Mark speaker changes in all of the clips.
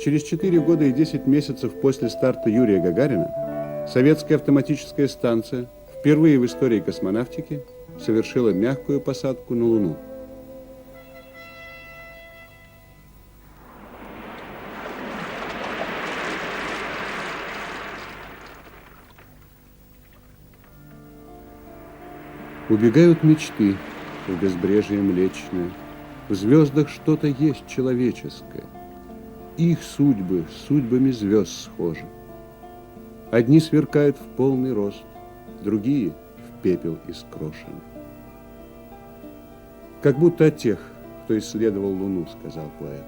Speaker 1: Через 4 года и 10 месяцев после старта Юрия Гагарина советская автоматическая станция впервые в истории космонавтики совершила мягкую посадку на Луну. Убегают мечты в безбрежье млечное, в звездах что-то есть человеческое. Их судьбы с судьбами звезд схожи. Одни сверкают в полный рост, другие в пепел искрошены. Как будто от тех, кто исследовал Луну, сказал поэт.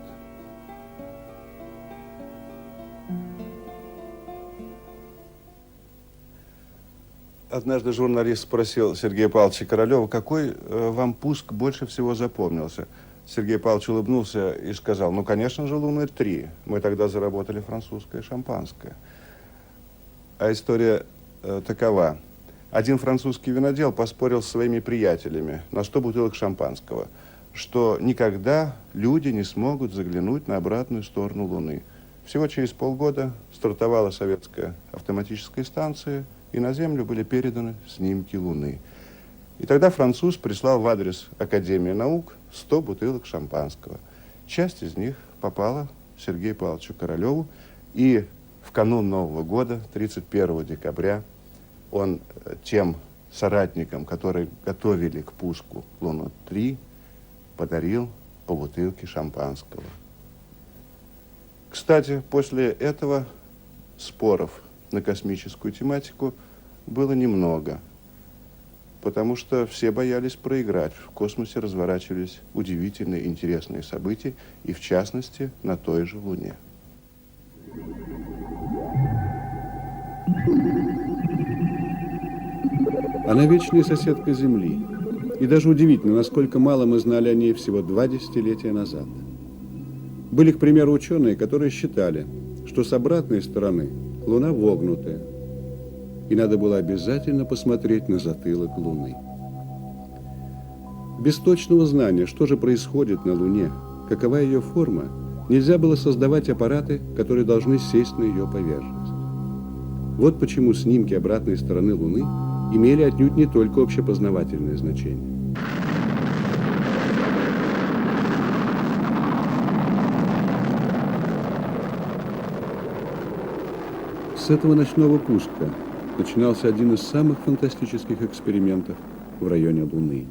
Speaker 2: Однажды журналист спросил Сергея Павловича Королева, какой вам пуск больше всего запомнился. Сергей Павлович улыбнулся и сказал, ну, конечно же, Луны-3. Мы тогда заработали французское шампанское. А история такова. Один французский винодел поспорил с своими приятелями на 100 бутылок шампанского, что никогда люди не смогут заглянуть на обратную сторону Луны. Всего через полгода стартовала советская автоматическая станция, и на Землю были переданы снимки Луны. И тогда француз прислал в адрес Академии наук 100 бутылок шампанского. Часть из них попала Сергею Павловичу Королеву, и в канун Нового года, 31 декабря, он тем соратникам, которые готовили к пуску Луну-3, подарил по бутылке шампанского. Кстати, после этого споров на космическую тематику было немного, потому что все боялись проиграть. В космосе разворачивались удивительные, интересные события, и в частности, на той же Луне.
Speaker 1: Она вечная соседка Земли. И даже удивительно, насколько мало мы знали о ней всего 2 десятилетия назад. Были, к примеру, ученые, которые считали, что с обратной стороны Луна вогнутая, и надо было обязательно посмотреть на затылок Луны. Без точного знания, что же происходит на Луне, какова ее форма, нельзя было создавать аппараты, которые должны сесть на ее поверхность. Вот почему снимки обратной стороны Луны имели отнюдь не только общепознавательное значение. С этого ночного пуска начинался один из самых фантастических экспериментов в районе Луны.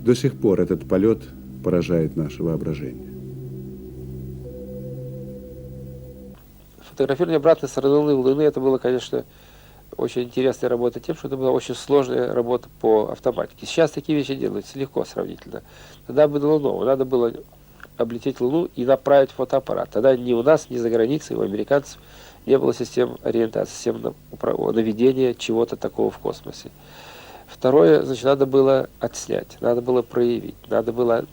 Speaker 1: До сих пор этот полет поражает наше воображение.
Speaker 3: Фотографирование обратной стороны Луны, это было, конечно, очень интересная работа тем, что это была очень сложная работа по автоматике. Сейчас такие вещи делаются легко сравнительно. Тогда было новое. Надо было облететь Луну и направить фотоаппарат. Тогда ни у нас, ни за границей, у американцев не было систем ориентации, систем наведения чего-то такого в космосе. Второе, значит, надо было отснять, надо было проявить, надо было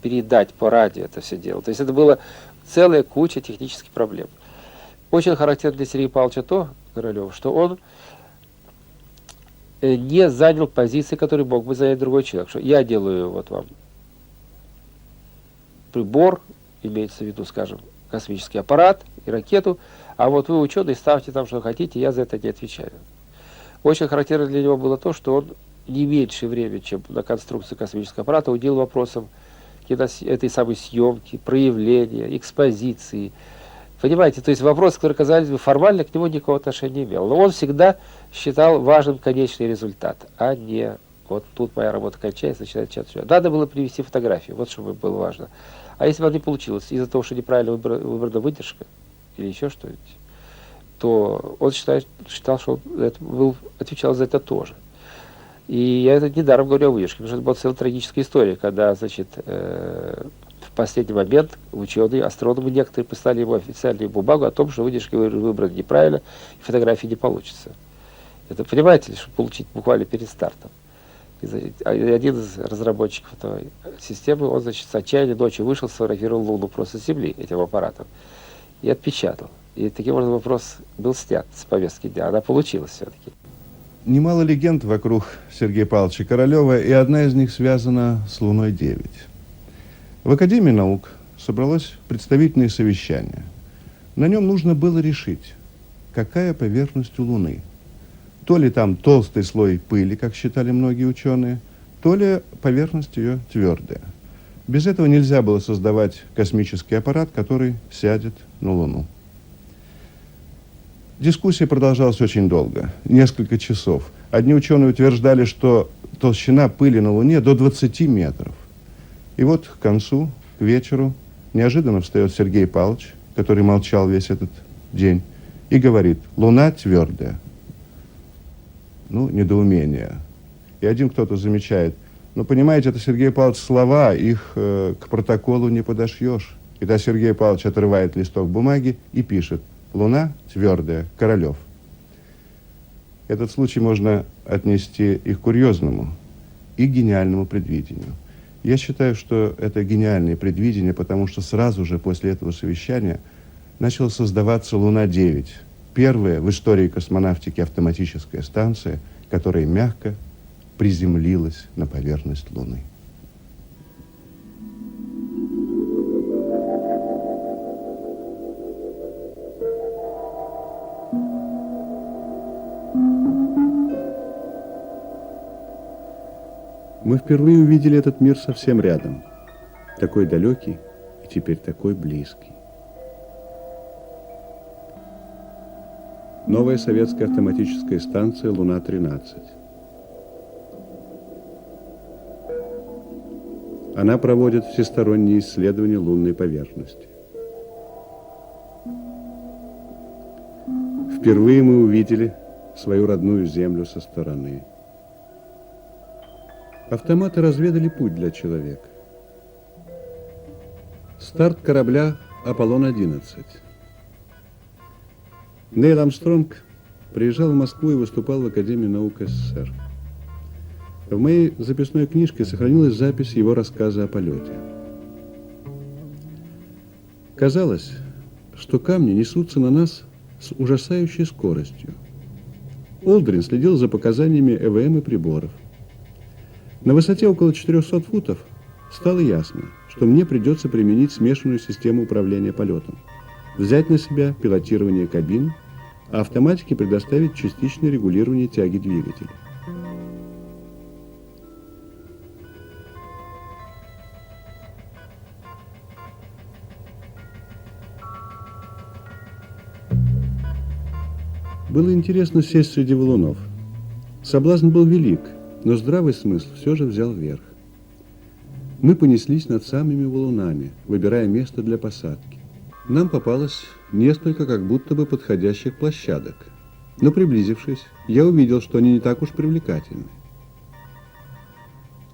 Speaker 3: передать по радио это все дело. То есть это была целая куча технических проблем. Очень характерно для Сергея Павловича то, Королева, что он не занял позиции, которые мог бы занять другой человек. Что я делаю вот вам прибор, имеется в виду, скажем, космический аппарат и ракету, а вот вы, ученые, ставьте там, что хотите, я за это не отвечаю. Очень характерно для него было то, что он не меньше времени, чем на конструкцию космического аппарата, уделил вопросам этой самой съемки, проявления, экспозиции. Понимаете, то есть вопросы, которые, казались бы, формально к нему никакого отношения не имел. Но он всегда считал важным конечный результат, а не вот тут моя работа кончается, начинает что-то. Надо было привести фотографию, вот что было важно. А если бы она не получилась из-за того, что неправильно выбрана выдержка или еще что-нибудь, то он считал, что он отвечал за это тоже. И я это недаром говорю о выдержке, потому что это была целая трагическая история, когда, значит, в последний момент ученые, астрономы некоторые прислали ему официальную бумагу о том, что выдержка выбрана неправильно, и фотографии не получится. Это, понимаете ли, что получить буквально перед стартом. Один из разработчиков этой системы, он, значит, с отчаяния ночью вышел, сфотографировал Луну просто с Земли этим аппаратом и отпечатал. И таким образом вопрос был снят с повестки дня. Она получилась все-таки.
Speaker 2: Немало легенд вокруг Сергея Павловича Королева, и одна из них связана с Луной-9. В Академии наук собралось представительное совещание. На нем нужно было решить, какая поверхность у Луны. То ли там толстый слой пыли, как считали многие ученые, то ли поверхность ее твердая. Без этого нельзя было создавать космический аппарат, который сядет на Луну. Дискуссия продолжалась очень долго, несколько часов. Одни ученые утверждали, что толщина пыли на Луне до 20 метров. И вот к концу, к вечеру, неожиданно встает Сергей Павлович, который молчал весь этот день, и говорит: Луна твердая. Ну, недоумение. И один кто-то замечает: ну, понимаете, это, Сергей Павлович, слова, их к протоколу не подошьешь. И тогда Сергей Павлович отрывает листок бумаги и пишет: Луна твердая, Королев. Этот случай можно отнести и к курьезному, и к гениальному предвидению. Я считаю, что это гениальное предвидение, потому что сразу же после этого совещания начала создаваться Луна-9, первая в истории космонавтики автоматическая станция, которая мягко приземлилась на поверхность Луны.
Speaker 1: Мы впервые увидели этот мир совсем рядом, такой далекий и теперь такой близкий. Новая советская автоматическая станция «Луна-13». Она проводит всесторонние исследования лунной поверхности. Впервые мы увидели свою родную Землю со стороны. Автоматы разведали путь для человека. Старт корабля «Аполлон-11». Нейл Армстронг приезжал в Москву и выступал в Академии наук СССР. В моей записной книжке сохранилась запись его рассказа о полете. Казалось, что камни несутся на нас с ужасающей скоростью. Олдрин следил за показаниями ЭВМ и приборов. На высоте около 400 футов стало ясно, что мне придется применить смешанную систему управления полетом, взять на себя пилотирование кабин, а автоматике предоставить частичное регулирование тяги двигателя. Было интересно сесть среди валунов. Соблазн был велик, но здравый смысл все же взял верх. Мы понеслись над самыми валунами, выбирая место для посадки. Нам попалось несколько как будто бы подходящих площадок. Но приблизившись, я увидел, что они не так уж привлекательны.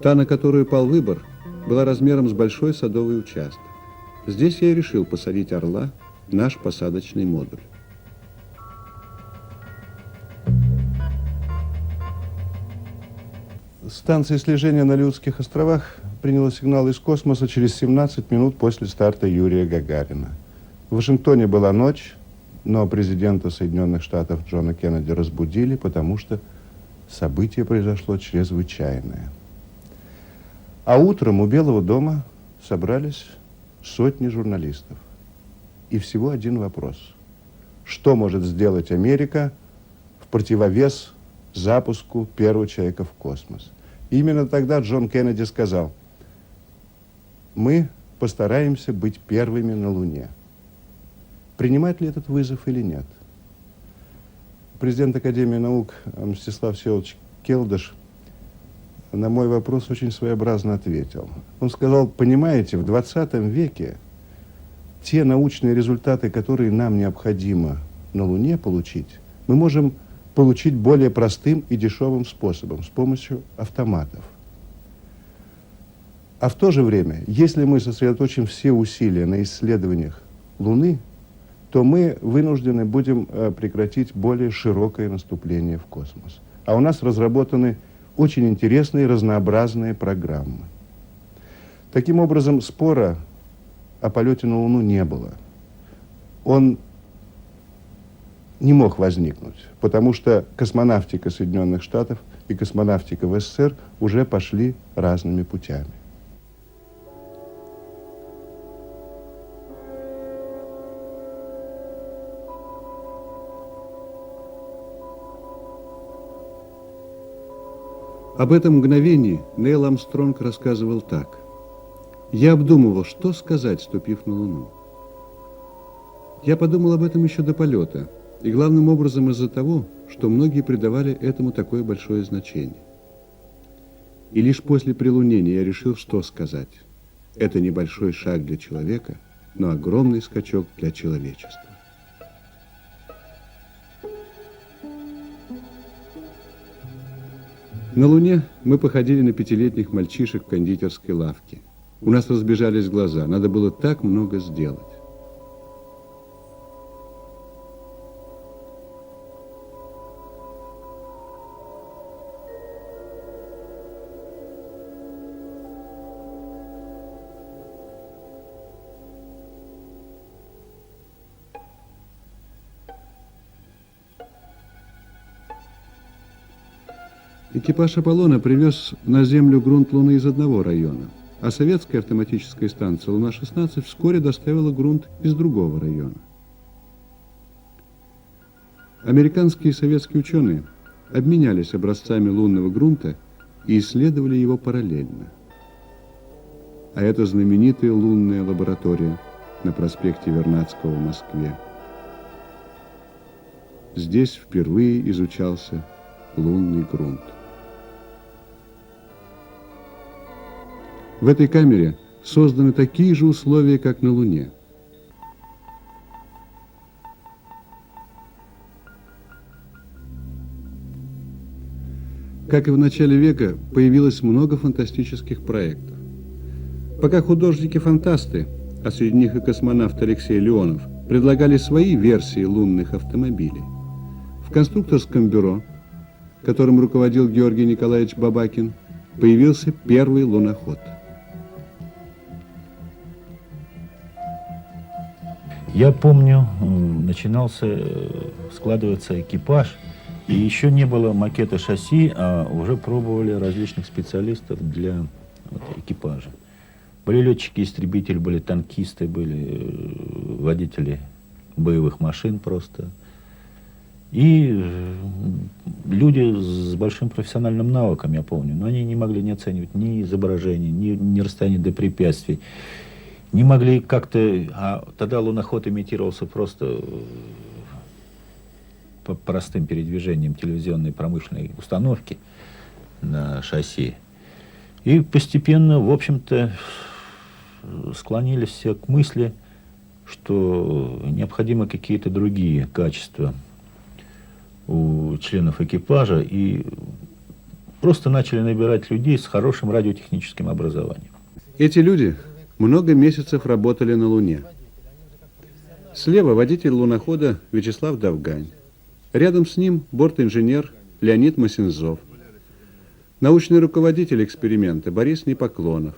Speaker 1: Та, на которую пал выбор, была размером с большой садовый участок. Здесь я и решил посадить «Орла», наш посадочный модуль.
Speaker 2: Станция слежения на Алеутских островах приняла сигнал из космоса через 17 минут после старта Юрия Гагарина. В Вашингтоне была ночь, но президента Соединенных Штатов Джона Кеннеди разбудили, потому что событие произошло чрезвычайное. А утром у Белого дома собрались сотни журналистов. И всего один вопрос. Что может сделать Америка в противовес запуску первого человека в космос? Именно тогда Джон Кеннеди сказал: мы постараемся быть первыми на Луне. Принимать ли этот вызов или нет? Президент Академии наук Мстислав Всеволодович Келдыш на мой вопрос очень своеобразно ответил. Он сказал: понимаете, в 20 веке те научные результаты, которые нам необходимо на Луне получить, мы можем получить более простым и дешевым способом, с помощью автоматов. А в то же время, если мы сосредоточим все усилия на исследованиях Луны, то мы вынуждены будем прекратить более широкое наступление в космос. А у нас разработаны очень интересные разнообразные программы. Таким образом, спора о полете на Луну не было. Он не мог возникнуть, потому что космонавтика Соединенных Штатов и космонавтика в СССР уже пошли разными путями.
Speaker 1: Об этом мгновении Нейл Армстронг рассказывал так. «Я обдумывал, что сказать, ступив на Луну. Я подумал об этом еще до полета, и главным образом из-за того, что многие придавали этому такое большое значение. И лишь после прилунения я решил, что сказать. Это небольшой шаг для человека, но огромный скачок для человечества». На Луне мы походили на 5-летних мальчишек в кондитерской лавке. У нас разбежались глаза, надо было так много сделать. Экипаж Аполлона привез на Землю грунт Луны из одного района, а советская автоматическая станция Луна-16 вскоре доставила грунт из другого района. Американские и советские ученые обменялись образцами лунного грунта и исследовали его параллельно. А это знаменитая лунная лаборатория на проспекте Вернадского в Москве. Здесь впервые изучался лунный грунт. В этой камере созданы такие же условия, как на Луне. Как и в начале века, появилось много фантастических проектов. Пока художники-фантасты, а среди них и космонавт Алексей Леонов, предлагали свои версии лунных автомобилей, в конструкторском бюро, которым руководил Георгий Николаевич Бабакин, появился первый луноход.
Speaker 4: Я помню, начинался складываться экипаж, и еще не было макета шасси, а уже пробовали различных специалистов для экипажа. Были летчики-истребители, были танкисты, были водители боевых машин просто. И люди с большим профессиональным навыком, я помню, но они не могли не оценивать ни изображений, ни расстояние до препятствий. Не могли как-то... А тогда луноход имитировался просто по простым передвижением телевизионной промышленной установки на шасси. И постепенно, в общем-то, склонились все к мысли, что необходимы какие-то другие качества у членов экипажа, и просто начали набирать людей с хорошим радиотехническим образованием.
Speaker 1: Эти люди много месяцев работали на Луне. Слева водитель лунохода Вячеслав Довгань. Рядом с ним бортинженер Леонид Масензов. Научный руководитель эксперимента Борис Непоклонов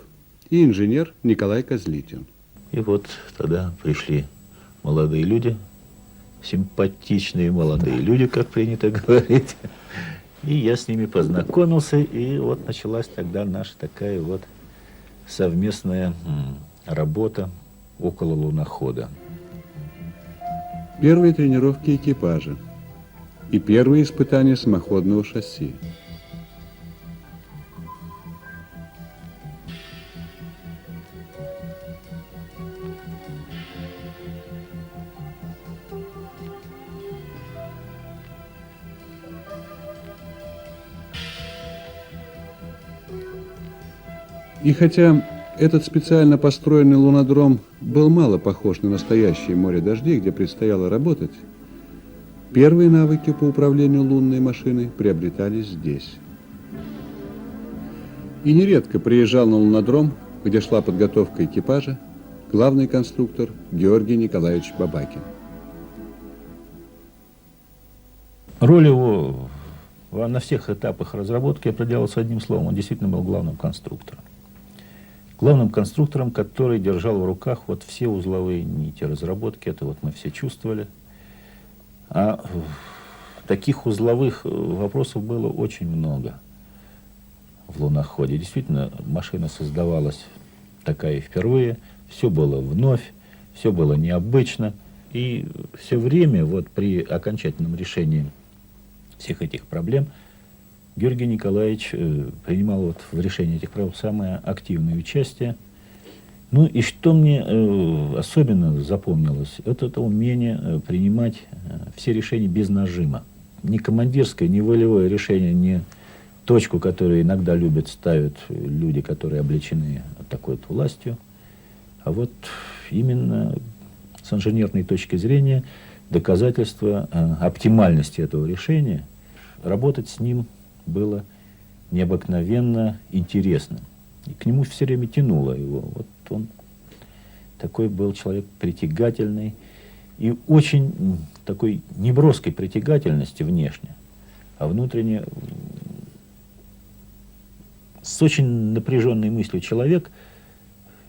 Speaker 1: и инженер Николай Козлитин.
Speaker 4: И вот тогда пришли молодые люди, симпатичные молодые люди, как принято говорить. И я с ними познакомился, и вот началась тогда наша такая вот совместная работа около лунохода.
Speaker 1: Первые тренировки экипажа и первые испытания самоходного шасси. И хотя этот специально построенный лунодром был мало похож на настоящее море дождей, где предстояло работать, первые навыки по управлению лунной машиной приобретались здесь. И нередко приезжал на лунодром, где шла подготовка экипажа, главный конструктор Георгий Николаевич Бабакин.
Speaker 4: Роль его на всех этапах разработки определялась одним словом. Он действительно был главным конструктором. Главным конструктором, который держал в руках вот все узловые нити разработки, это вот мы все чувствовали. А таких узловых вопросов было очень много в луноходе. Действительно, машина создавалась такая впервые, все было вновь, все было необычно. И все время вот при окончательном решении всех этих проблем Георгий Николаевич принимал вот в решении этих правил самое активное участие. Ну и что мне особенно запомнилось, это умение принимать все решения без нажима. Ни командирское, ни волевое решение, ни точку, которую иногда любят ставить люди, которые облечены такой вот властью. А вот именно с инженерной точки зрения доказательство оптимальности этого решения, работать с ним было необыкновенно интересно. И к нему все время тянуло его. Вот он такой был человек притягательный и очень такой неброской притягательности внешне, а внутренне с очень напряженной мыслью человек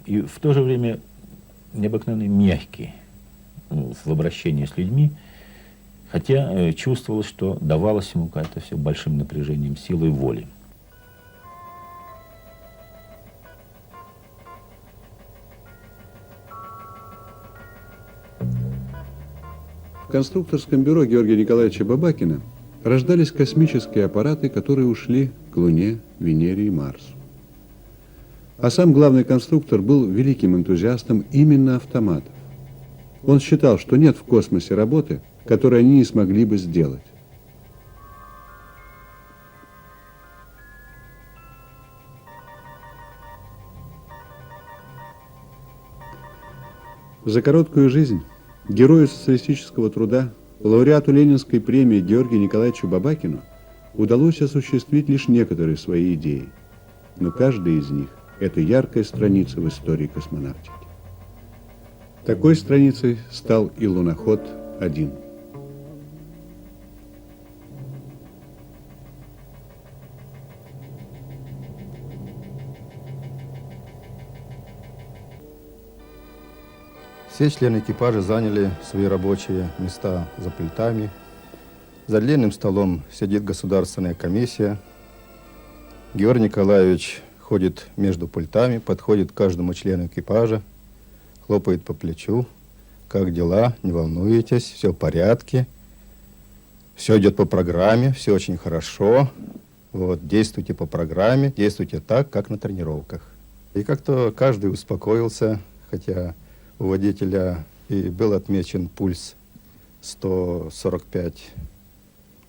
Speaker 4: и в то же время необыкновенно мягкий в обращении с людьми, хотя чувствовалось, что давалось ему это все большим напряжением силы и воли.
Speaker 1: В конструкторском бюро Георгия Николаевича Бабакина рождались космические аппараты, которые ушли к Луне, Венере и Марсу. А сам главный конструктор был великим энтузиастом именно автоматов. Он считал, что нет в космосе работы, которую они не смогли бы сделать. За короткую жизнь герою социалистического труда, лауреату Ленинской премии Георгию Николаевичу Бабакину удалось осуществить лишь некоторые свои идеи. Но каждая из них – это яркая страница в истории космонавтики. Такой страницей стал и Луноход-1.
Speaker 5: Все члены экипажа заняли свои рабочие места за пультами. За длинным столом сидит государственная комиссия. Георгий Николаевич ходит между пультами, подходит к каждому члену экипажа, хлопает по плечу. Как дела? Не волнуйтесь, все в порядке. Все идет по программе, все очень хорошо. Вот, действуйте по программе, действуйте так, как на тренировках. И как-то каждый успокоился, хотя у водителя и был отмечен пульс 145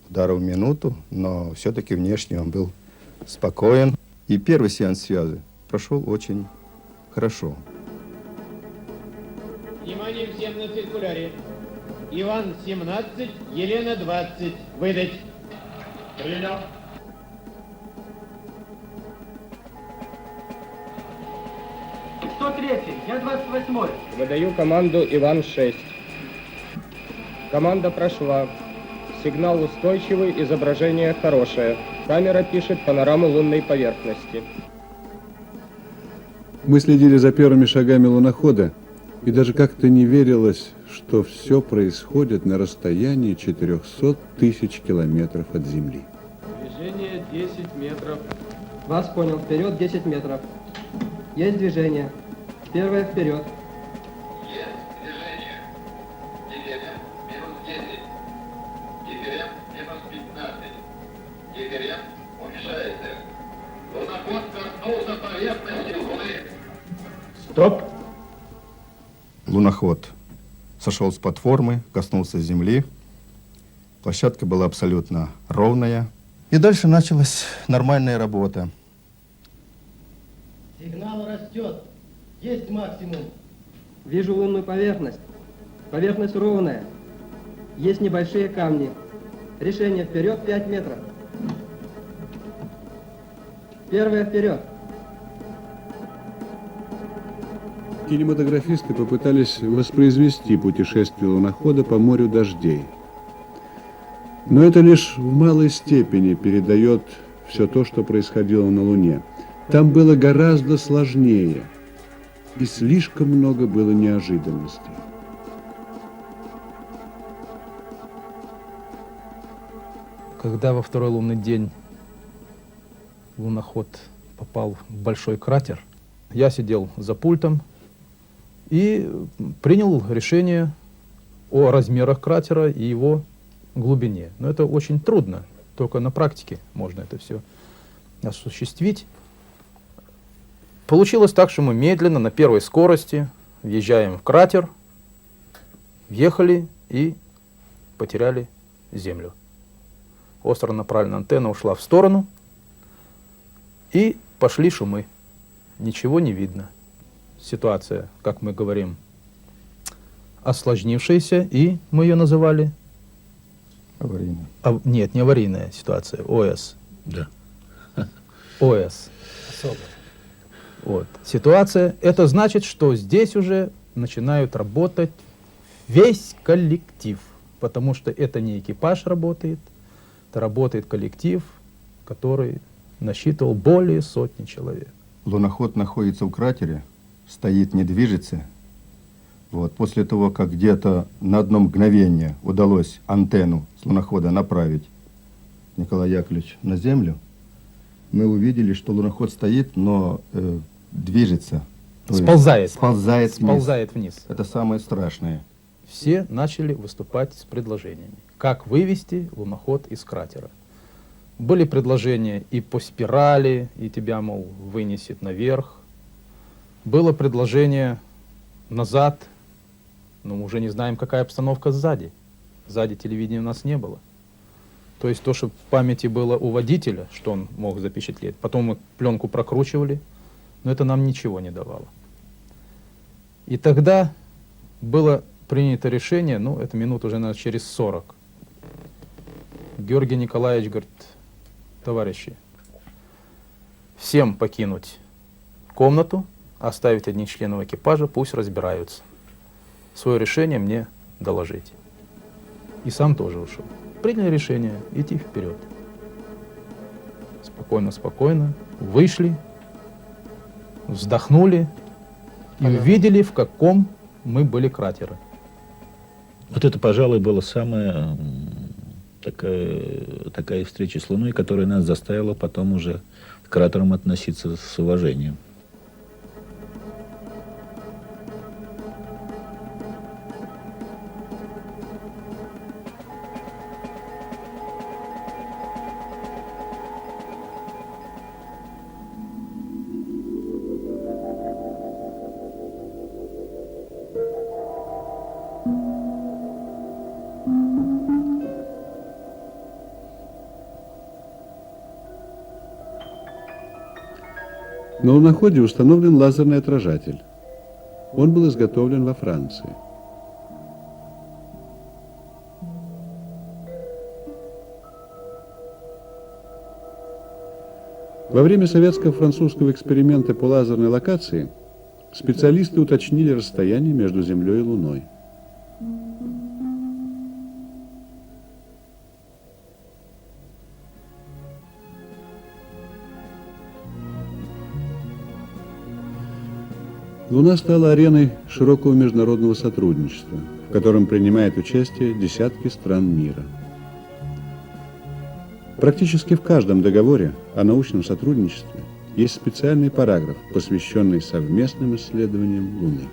Speaker 5: ударов в минуту, но все-таки внешне он был спокоен. И первый сеанс связи прошел очень хорошо.
Speaker 6: Внимание всем на циркуляре. Иван 17, Елена 20. Выдать. Принял.
Speaker 7: Я 28-й.
Speaker 8: Выдаю команду Иван-6. Команда прошла. Сигнал устойчивый, изображение хорошее. Камера пишет панораму лунной поверхности.
Speaker 1: Мы следили за первыми шагами лунохода, и даже как-то не верилось, что все происходит на расстоянии 400 тысяч километров от Земли.
Speaker 8: Движение 10 метров.
Speaker 7: Вас понял. Вперед 10 метров. Есть движение. Первое вперед.
Speaker 9: Есть движение. Теперь минус 10. Теперь минус 15. Теперь уменьшается. Луноход коснулся поверхности Луны.
Speaker 5: Стоп! Луноход сошел с платформы, коснулся земли. Площадка была абсолютно ровная. И дальше началась нормальная работа.
Speaker 7: Сигнал растет. Есть максимум. Вижу лунную поверхность. Поверхность ровная. Есть небольшие камни. Решение вперед 5 метров. Первое вперед.
Speaker 1: Кинематографисты попытались воспроизвести путешествие лунохода по морю дождей. Но это лишь в малой степени передает все то, что происходило на Луне. Там было гораздо сложнее, и слишком много было неожиданностей.
Speaker 10: Когда во второй лунный день луноход попал в большой кратер, я сидел за пультом и принял решение о размерах кратера и его глубине. Но это очень трудно. только на практике можно это все осуществить. Получилось так, что мы медленно, на первой скорости, въезжаем в кратер, въехали и потеряли землю. Остро направленная антенна ушла в сторону, и пошли шумы. Ничего не видно. Ситуация, как мы говорим, осложнившаяся, и мы ее называли...
Speaker 5: Аварийная.
Speaker 10: Нет, не аварийная ситуация, ОС.
Speaker 4: Да.
Speaker 10: ОС. Вот. Ситуация, это значит, что здесь уже начинают работать весь коллектив, потому что это не экипаж работает, это работает коллектив, который насчитывал более сотни человек.
Speaker 5: Луноход находится в кратере, стоит, не движется. Вот. После того, как где-то на одно мгновение удалось антенну с лунохода направить Николай Яковлевич на Землю, мы увидели, что луноход стоит, но движется. То есть
Speaker 10: Сползает.
Speaker 5: Сползает вниз.
Speaker 10: Сползает вниз.
Speaker 5: Это самое страшное.
Speaker 10: Все начали выступать с предложениями, как вывести луноход из кратера. Были предложения и по спирали, и тебя, мол, вынесет наверх. Было предложение назад, но мы уже не знаем, какая обстановка сзади. Сзади телевидения у нас не было. То есть то, что в памяти было у водителя, что он мог запечатлеть. Потом мы пленку прокручивали, но это нам ничего не давало. И тогда было принято решение, ну, это минут уже, наверное, через 40. Георгий Николаевич говорит: товарищи, всем покинуть комнату, оставить одних членов экипажа, пусть разбираются. Свое решение мне доложить. И сам тоже ушел. Приняли решение идти вперед. Спокойно, вышли, вздохнули и увидели, в каком мы были кратере.
Speaker 4: Вот это, пожалуй, была самая такая встреча с Луной, которая нас заставила потом уже к кратерам относиться с уважением.
Speaker 1: На луноходе установлен лазерный отражатель. Он был изготовлен во Франции. Во время советско-французского эксперимента по лазерной локации специалисты уточнили расстояние между Землей и Луной. Луна стала ареной широкого международного сотрудничества, в котором принимают участие десятки стран мира. Практически в каждом договоре о научном сотрудничестве есть специальный параграф, посвященный совместным исследованиям Луны.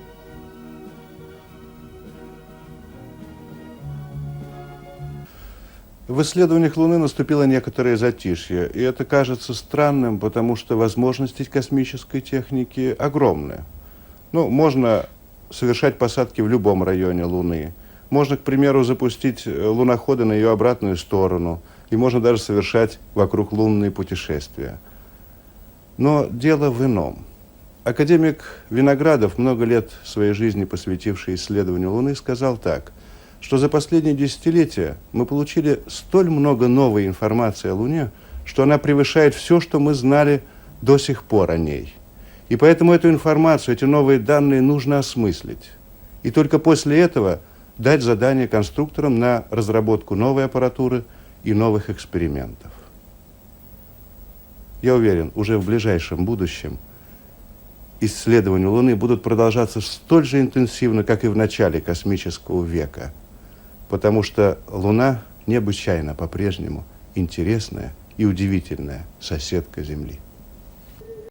Speaker 2: В исследованиях Луны наступило некоторое затишье, и это кажется странным, потому что возможности космической техники огромны. Ну, можно совершать посадки в любом районе Луны. Можно, к примеру, запустить луноходы на ее обратную сторону. И можно даже совершать вокруг лунные путешествия. Но дело в ином. Академик Виноградов, много лет своей жизни посвятивший исследованию Луны, сказал так, что за последние десятилетия мы получили столь много новой информации о Луне, что она превышает все, что мы знали до сих пор о ней. И поэтому эту информацию, эти новые данные нужно осмыслить. И только после этого дать задание конструкторам на разработку новой аппаратуры и новых экспериментов. Я уверен, уже в ближайшем будущем исследования Луны будут продолжаться столь же интенсивно, как и в начале космического века, потому что Луна необычайно по-прежнему интересная и удивительная соседка Земли.